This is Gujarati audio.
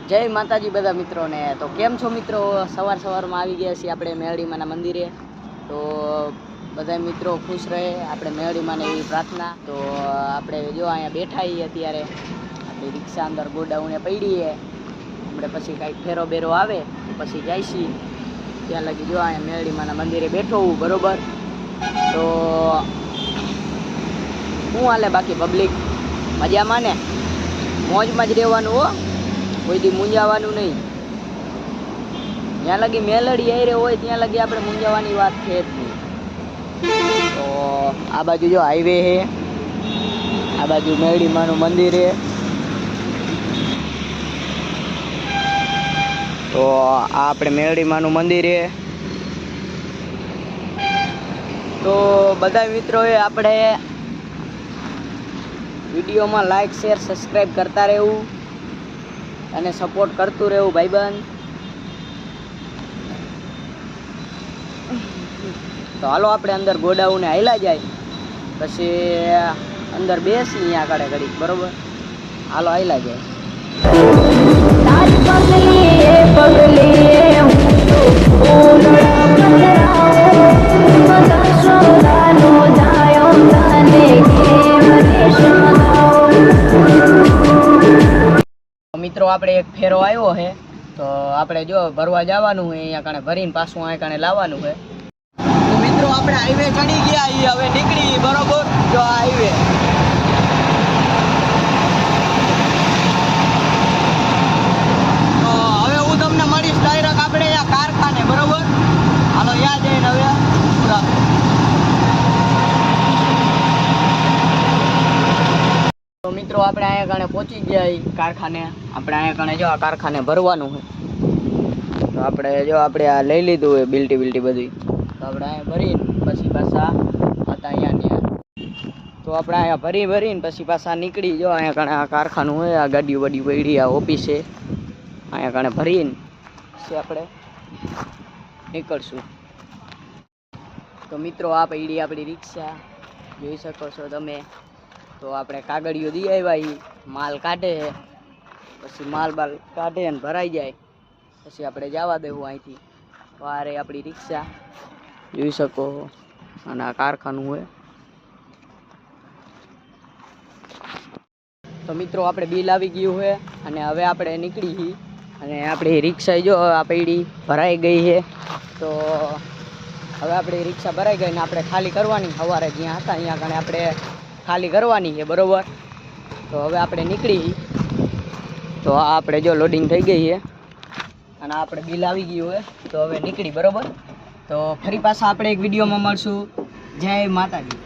જય માતાજી બધા મિત્રોને। તો કેમ છો મિત્રો? સવારમાં આવી ગયા છીએ આપણે મેરડીમાના મંદિરે। તો બધા મિત્રો ખુશ રહે, આપણે મેરડીમાને એવી પ્રાર્થના। તો આપણે જો અહીંયા બેઠા છીએ અત્યારે, આપણી રિક્ષા અંદર ગોડાઉને પડી છે। આપણે પછી કાંઈક ફેરો બેરો આવે પછી જઈશી ત્યાં લગી જો અહીંયા મેરડીમાના મંદિરે બેઠો હું, બરોબર? તો શું હાલે બાકી પબ્લિક? મજામાં ને? મોજમાં જ રહેવાનું હો, કોઈ દી મૂંઝાવાનું નહીં। જ્યાં લગી મેલડી આયરે હોય ત્યાં લગી આપણે મૂંઝાવાની વાત છે જ નહીં। તો આ બાજુ જો હાઈવે છે, આ બાજુ મેરડીમાનું મંદિર છે। તો આ આપણે મેરડીમાનું મંદિર છે। તો બધા મિત્રોએ આપણે વિડીયોમાં લાઈક શેર સબસ્ક્રાઈબ કરતા રહેવું અને સપોર્ટ કરતું રહેવું ભાઈબંધ। તો હાલો આપણે અંદર ગોડાઉને હાલ્યા જાય, પછી અંદર બેસી અહીંયા આગળ ઘડીક, બરોબર? હાલો હાલ્યા જાય। મિત્રો આપણે એક ફેરો આવ્યો છે, તો આપણે જો ભરવા જવાનું છે, અહીંયા કાણે ભરીને પાછું અહીંયા કાણે લાવવાનું છે। તો મિત્રો આપણે હાઈવે ચડી ગયા, હવે નીકળી, બરોબર? જો આ હાઈવે હવે હું તમને મળીશ ડાયરેક્ટ આપણે અહીંયા કારખાને, બરોબર? હાલો યાદ જઈને હવે પૂરા। તો મિત્રો આપણે અહીંયા કાણે પહોંચી ગયા કારખાને। આપણે અહીંયા કાણે જો આ કારખાને ભરવાનું છે, તો આપણે જો આપણે આ લઈ લીધું હોય બિલ્ટી બધી, તો આપણે અહીંયા ભરીને પછી પાછા હતા અહીંયા। તો આપણે અહીંયા ભરીને પછી પાછા નીકળી, જો અહીંયા કાણે આ કારખાનું હોય, આ ગાડીઓ બડી પડી, આ ઓફિસ છે, અહીંયા કાણે ભરીને પછી આપણે નીકળશું। તો મિત્રો આ પડી આપણી રિક્ષા, જોઈ શકો છો તમે। તો આપણે કાગળિયો દી આવ્યા, માલ કાઢે, પછી માલ કાઢે અને ભરાઈ જાય પછી આપણે જવા દેવું અહીંથી। વારે આપણી રિક્ષા જોઈ શકો, અને આ કારખાનું હોય। તો મિત્રો આપણે બિલ આવી ગયું છે અને હવે આપણે નીકળી, અને આપણી રિક્ષા જો આ પડી ભરાઈ ગઈ છે। તો હવે આપણી રિક્ષા ભરાઈ ગઈ ને આપણે ખાલી કરવાની, સવારે જ્યાં હતા અહીંયા આગળ આપણે ખાલી કરવાની છે, બરોબર? તો હવે આપણે નીકળી, તો આ આપણે જો લોડિંગ થઈ ગઈ છે અને આપણે બિલ આવી ગયું હોય, તો હવે નીકળી, બરોબર? તો ફરી પાછા આપણે એક વિડીયોમાં મળશું। જય માતાજી।